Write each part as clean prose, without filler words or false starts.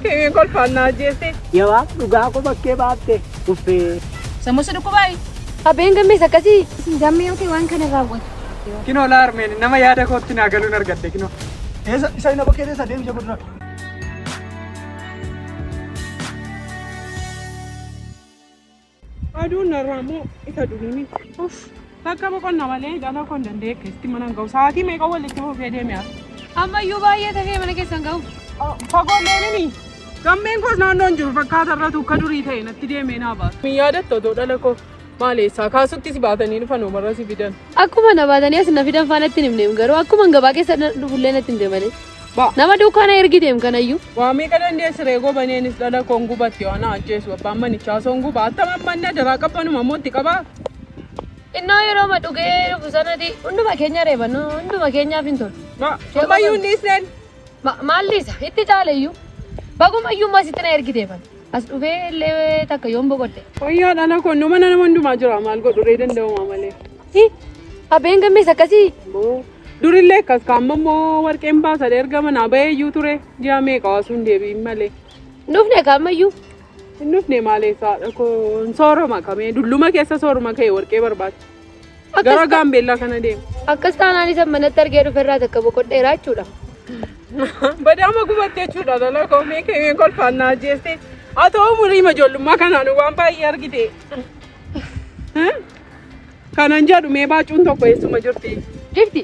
kee kolfannaa jeeste. Yaa dhugaa ko bakkee baatte uffee. Samuusa dhukkubaayi. Abeen gammees akkasii gammee yookiin waan kana raawwatu. Kinoo laarmeen nama yaada kootti naa galuun argadde kinoo. Isa ina bakkee isa deemsa godhuna. Aduun narraamoo isa duriini. Bakka boqonnaa malee dhala koon danda'e keessatti mana ga'u. Sa'aatii meeqa walitti fufee deemee? Ammayyuu baay'ee tafee mana keessan ga'u. Fagoolleenini gammeen koos naannoon jiru fakkaata irratti akka durii ta'e natti deemee naa baata. Min yaadatta otoo dhala koo maaleessaa kaasutti si baatanii dhufan umarra si fidan. Akkuma na baatanii as na fidan faanatti hin himneem garuu akkuma gabaa keessa dhufullee natti hin deemanii. Nama dukkaana ergiteem kanayyuu. Waa meeqa dandeessi reegoo baneenis dhala koon gubatti waan ajjeesu abbaan manichaa soon gubaa attama manna daraa qabbanuma mootti qabaa. Innoo yeroo ma dhugee dhufu sanatti hunduma keenya reebannu hunduma keenyaaf hin tolu. Ammayyuu hin dhiisneen. Maalliisa itti caaleyyuu bagumayyuu masitti na ergiteefan as dhufee illee takka yoon boqotte. Wayyaa dhala koon nama hundumaa jira maal godhuree danda'umaa malee. Abeen gammees akkasii. Durillee akkas kaamammoo warqeen baasan erga manaa baheeyyuu ture ji'a meeqa waasuun deebiin malee. Nufne kaammayyuu. Hin dhufne maaleessaadha koon sooroma kamee dulluma keessa sooroma ka'e warqee barbaada. Gara gaambeellaa kana deema. Akkas taanaan isa manatti argee dhuferraa takka boqodheeraa jechuudha. Badaama gubatte jechuudha dhala koo meeqa kolfannaa jeeste. Haa ta'u umurii ijoollummaa kanaan waan baay'ee argite. Kanan jedhu mee baacuun tokko eessuma jirti? Jirti.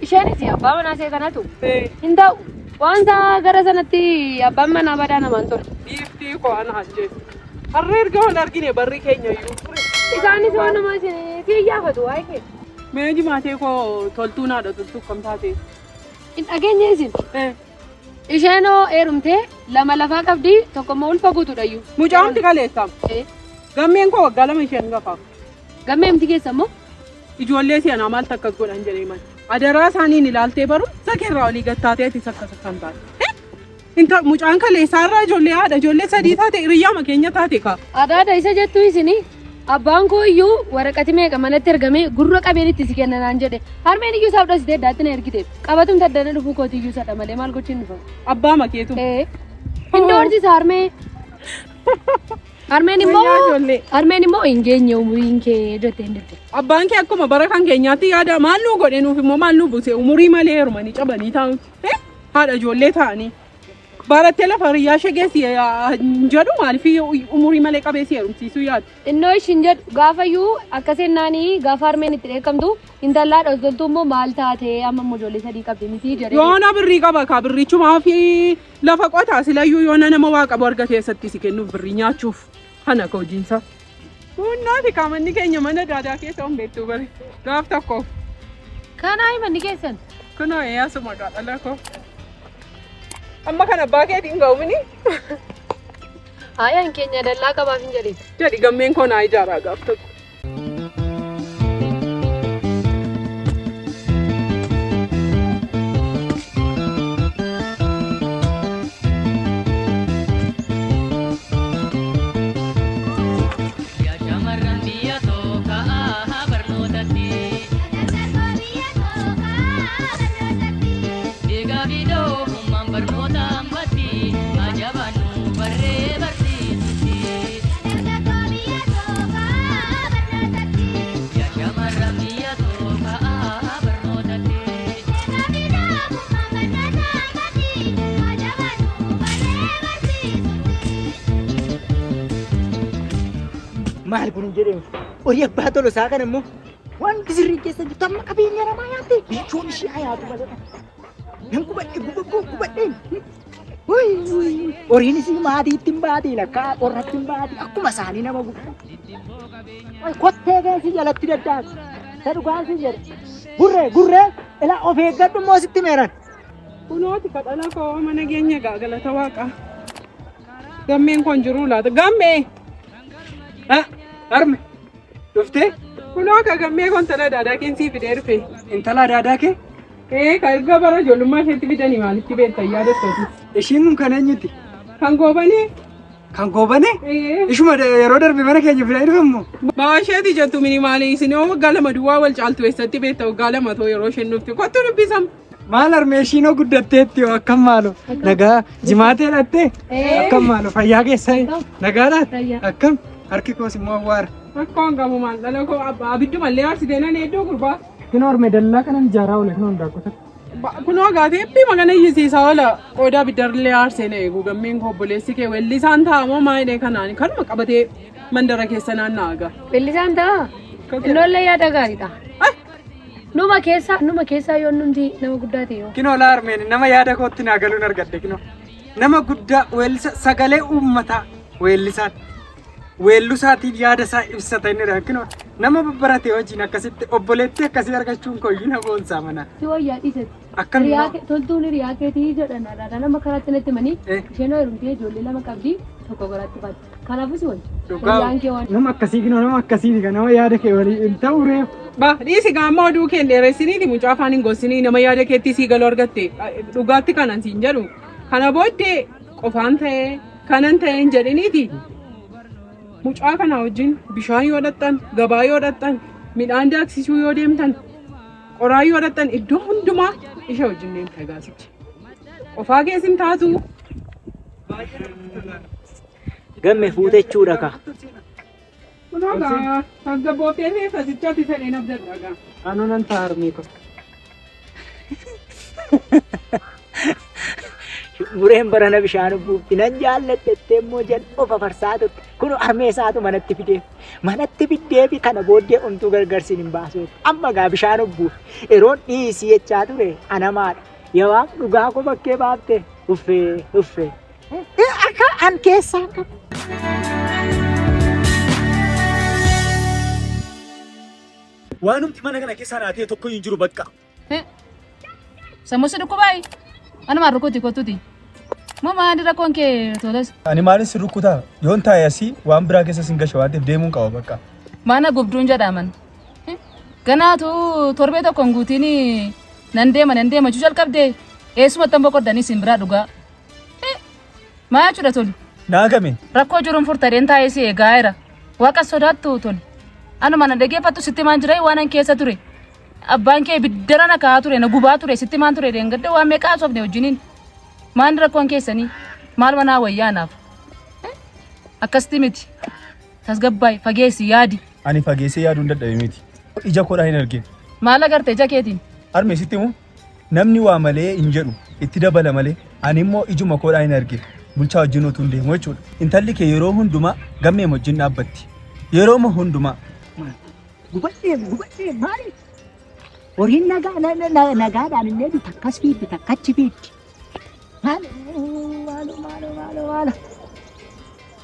Isheenis abbaa manaa see kanatu. Hin ta'u waan isaa gara sanatti abbaan manaa badaa namaan tole. Dhiiftii koo ana ajjeesu. Harree erga wal argine barri keenya iyyuu. Isaanis waan nama fi iyyaafatu waa'ee kee. Mee jimaatee koo toltuu naadha toltuu kam taate? Hin dhageenye isin. Isheenoo heerumtee lama lafaa qabdi tokkommoo ulfa guutuudhayyuu. Mucaamti kaleessaam. Gammeen koo waggaa lama isheen gafaaf. Gammeemti keessa immoo? Ijoollee si'anaa maaltu akkas godhan jedhee mali. Adaraa isaaniin ilaaltee barumsa keerraa olii gattaateetis akkas kan taate. Mucaan kaleessaarraa ijoollee haadha ijoollee sadii taate hiriyyaama keenya taate kaa. Adaadha isa jettu isini abbaan koo iyyuu waraqati meeqa manatti ergamee gurra qabeenitti si kennanaan jedhe harmeen iyyuu isaaf dhasitee addaatti na ergiteef qabatum taddana dhufuu kooti iyyuu sadha malee maal gochiin dhufa. Abbaa makeetu. Inni horsiisa harmee. Harmeen immoo hin geenye umuriin kee jettee hin jirti. Abbaan kee akkuma bara kan keenyaatti yaada maal nu godhe nuuf immoo maal nu buuse umurii malee heerumanii cabanii taa'u. Haadha ijoollee ta'anii. Barattee lafa hiriyaa shageessi jedhu maaliif umurii malee qabeessi heerumsiisuu yaadu. Innoo ishin jedhu gaafayyuu akkasiin naanii gaafa harmeen itti dheekkamtu intallaa dhosdoltuu immoo maal taatee amma immoo ijoollee sadii qabdi miti jedhee. Yoona birrii qaba kaa birrichumaa fi lafa qotaa silayyuu yoona nama waa qabu arga keessatti si kennuuf birrii nyaachuuf kana ka hojiinsa. Bunnaati kaamanni keenya mana daadaa keessa hin beektu bari gaaf tokkoof. Kanaa manni keessan. Kunoo asuma dhala koo. Amma kana abbaa keetiin ga'umini. Haayaan keenya dallaa qabaaf hin jedhin. Jedhi gammeen koo naa ijaaraa gaaf tokko. Maal kun jedhee horii abbaa tolu isaa kan immoo wanti sirrii keessa jirtu amma qabeenya namaa yaatte bichuun ishee hayaatu malee. Nan gubadheen. Horiinis maatiitti hin baatiin akka qorratti hin baatiin akkuma isaanii nama guddaa. Kottee keessi jalatti daddaatu. Ta dhugaasi jedhe. Gurree ilaa of eeggadhu immoo sitti meeran. Kunooti kadhala koo mana keenya galata waaqa. Gammeen kun jiru laata gammee. Harme dhuftee kunoo ka gammee kun tana daadaa keensii fidee dhufe. Intala daadaa kee? Ka erga bara ijoollummaa isheetti fidanii maalitti beektan yaadattootu. Ishiin kun kan eenyuti? Kan goobanee. Kan goobanee? Ishuma yeroo darbe mana keenya fidanii dhufammoo? Baasheeti jettu minimaalii isin waggaa lama duwwaa wal caaltu eessatti beekta waggaa lama too yeroo isheen dhufte kottu dubbisam. Maal armeeshiinoo guddatteetti yoo akkam maalu nagaa jimaatee dhattee akkam maalu fayyaa keessaa nagaadhaan akkam harki koos immoo awwaara. Akkaan qabu maal dhala koo abiddu mallee aarsitee nan hedduu gurbaa. Kunoo orme dallaa kanan ijaaraa oole kunoo hundaakota. Kunoo gaatee eebbii magana iyyisiisaa oola qoodaa abiddarlee aarsee na eegu gammeen koo obboleessi kee weellisaan taa'amoo maayidhee kanaan kanuma qabatee mandara keessa naanna'aga. Weellisaan ta'a. Innoollee yaada gaariidha. Numa keessaa yoo numti nama guddaa ta'e yoo. Kinoo laa armeen nama yaada kootti naa galuun argadde kinoo. Nama guddaa weellisa sagalee uummataa weellisaan. Weellusaatiin yaada isaa ibsata inni rakkino nama babbarate wajjin akkasitti obboleetti akkasii argachuun koyyuu na boonsaa mana. Si wayyaa dhiisati. Akkamitti toltuun hiriyaa keetii jedhan nama karaatti natti manii isheen heerumtee ijoollee lama qabdi tokko garaatti baatti. Kanaafuu si wayya. Hiriyaan kee waan. Nama akkasii kinoo nama akkasii nama yaada kee waliin ta'uu reefu. Ba dhiisi gaamma oduu kee dheeressiniiti mucaa afaan hin gossinii nama yaada keetti sii galuu argatte dhugaatti kanan siin jedhu kana booddee qofaan ta'ee kanan ta'ee hin jedhiniiti. Mucaa kana wajjin bishaan yoo dhaqxan, gabaa yoo dhaqxan, midhaan daaksisuu yoo deemtan, qoraa yoo dhaqxan iddoo hundumaa ishee wajjin deemta gaasichi. Qofaa keessin taatu. Gamme fuutechuudha ka. Kunoo gaa tasgabbooftee teessasichaatti fedhee nabdadha gaa. Anoo nan ta'a harmee ko. Shumbureen barana bishaan buufti nan jaalladhettee immoo jedhu fafarsaa turte. Kun harmee isaatu manatti fidee. Manatti fiddee fi kana booddee omtuu gargarsiin hin baasuuf. Amma gaa bishaan buufi. Yeroon dhiisii jechaa ture anamaadha. Yawaan dhugaa koo bakkee baaftee uffee. Akka an keessaan qabu. Waanumti mana kana keessaa naatee tokko hin jiru bakka. Sammuusi dhukkubaayi. Anuma rukuti kottuti. Mama dira kon kee tolas. Ani maalin si rukutaa? Yoon taa'e asii waan biraa keessa sin gasha waan ta'eef deemuun qaba bakka. Mana gubduun jedhaman. Ganaatu torbee tokkoon guutiin nan deema juu jalqabdee eessuma tan boqoddanii sin biraa dhugaa. Maa jechuudha tolu. Naagame. Rakkoo jiruun furtadeen taa'ee si eegaa jira. Waaqa sodaattu tolu. Anuma na dhaggeeffattu sitti maan jiraa waan an keessa ture. Abbaan kee biddara na kaa'aa ture na gubaa ture sitti maan ture deengadde waan meeqaa haasofne wajjiniin. Maan rakkoon keessanii maal manaa wayyaanaaf. Akkasitti miti. Tasgabbaay fageessi yaadi. Ani fageessee yaaduun dadhabe miti. Ija koodhaan hin argine. Maal agarte ija keetiin? Harmee sitti immoo namni waa malee hin jedhu itti dabala malee ani immoo ijuma koodhaan hin argine. Bulchaa wajjin otuu hin deemu jechuudha. Intalli kee yeroo hundumaa gammee wajjin dhaabbatti. Yeroo hundumaa. Gubadhee maali? Horiin nagaadhaan illee takkas fiiddi takkachi fiiddi. Maalo.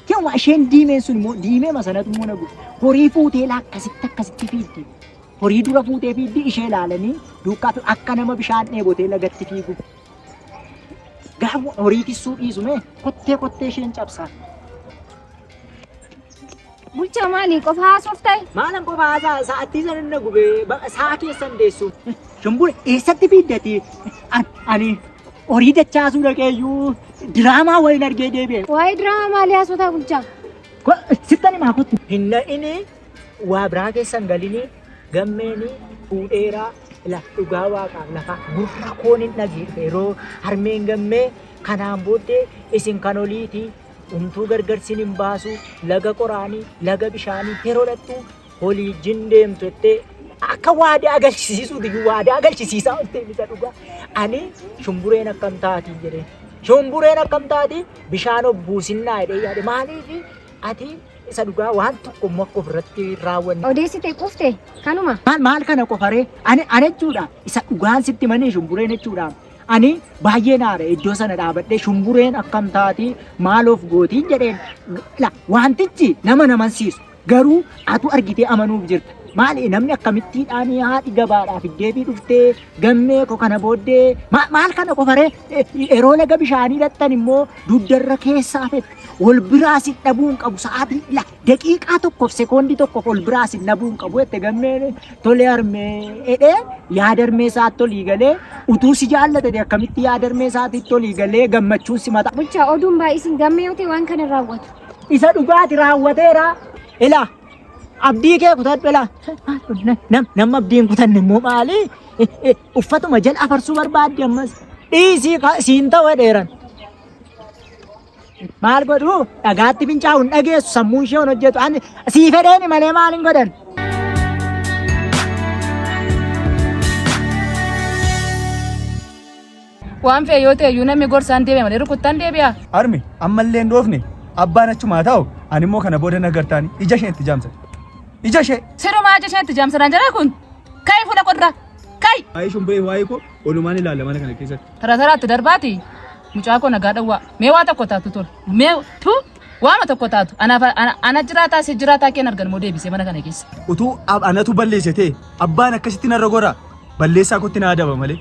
Kiyya isheen diimeen sun immoo diimee masanatu immoo nagu horii fuutee akkasitti fiiddi. Horii dura fuutee fiiddi ishee ilaalanii duukaa akka nama bishaan dheebotee lagatti fiigu. Gaafa horii tissuu dhiisume kottee isheen cabsaa. Bulchaa maali qofa haasoftai? Maalan qofa haasaa sa'aatii sana na gubee sa'a keessan deessu. Shumburee eessatti fiiddati? Ani horii dachaasuu dhaqeeyyuu diraamaa wayiin argee deebi'e. Waa'ee diraamaa maalii haasotaa bulchaa? Sittani maa kottu? Hinna'ini waa biraa keessan galini gammeeni fuudheeraa dhugaa waaqaaf lafa gurra koon hin dhageeffe yeroo harmeen gammee kanaan booddee isin kan oliiti. Umtuu gargarsiin hin baasu laga qoraanii laga bishaanii yeroo dhattu holii jin deemtu jettee akka waadaa agarsiisuuti waadaa agarsiisaa ooltee bisa dhugaa. Ani shumbureen akkam taati jedhee shumbureen akkam taati bishaan obbuusinnaa jedhee yaade maaliif ati isa dhugaa waan tokko immoo akka ofirratti raawwanne. Odeessitee quufte kanuma. Maal kana qofaree ani jechuudha isa dhugaan sitti manii shumbureen jechuudha. Ani baay'ee naara iddoo sana dhaabadhee shumbureen akkam taati maaloof gootiin jedheen wantichi nama namansiisu garuu atu argitee amanuuf jirta. Maali namni akkamittiidhaan haadhi gabaadhaaf deebii dhuftee gammee ko kana booddee maal kana qofaree yeroo laga bishaanii dhattan immoo duddarra keessaa fete ol biraas hin dhabuun qabu sa'aatii daqiiqaa tokkoof sekoondii tokkoof ol biraas hin dhabuun qabu jette gammee tolee harmee edhee yaadarmee isaatti tolii galee utuu si jaallate akkamitti yaadarmee isaatti tolii galee gammachuun si mata. Bulchaa oduun baay'isin gammee yoo ta'e waan kana raawwatu. Isa dhugaati raawwateera. Ilaa abdii kee kutadhu ilaa. Nama abdiin kutanne immoo maali? uffatuma jala afarsuu barbaadde ammas dhiisii siin ta'uu dheeran. Maal godhu dhagaatti fincaa'u hin dhageessu sammuun ishee hojjetu ani sii fedheeni malee maal hin godhan. Waan fe'e yoo ta'e iyyuu namni gorsaan deebi'a malee rukuttaan deebi'a. Harmi ammallee hin dhoofne abbaan achumaa ta'u ani immoo kana booda nagartaan ija ishee itti jaamsa. Ija ishee. Sirumaa ija ishee itti jaamsadhaan jira kun. Ka'i fuula qodraa. Ka'i. Waa'ee shumburee waa'ee koo walumaan ilaalla mana kana keessatti. Taraataraatti darbaati. Mucaa koo nagaa dhawwaa. Mee waa tokko taatu tol. Mee tu waama tokko taatu. Ana jiraataa si jiraataa keen argan moo deebisee mana kana keessa. Utuu anatu balleesse ta'e abbaan akkasitti narra gora balleessaa kootti na adaba malee.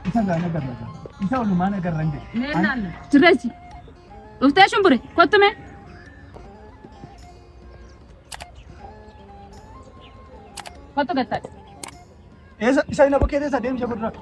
Isa gaana garraga. Isa walumaan agarran jedhe. Neenaan. Jirreessi. Dhuftee shumbure kottume. Kottu gattaadha. Isa ina bakkee teessa deemsa guddaa.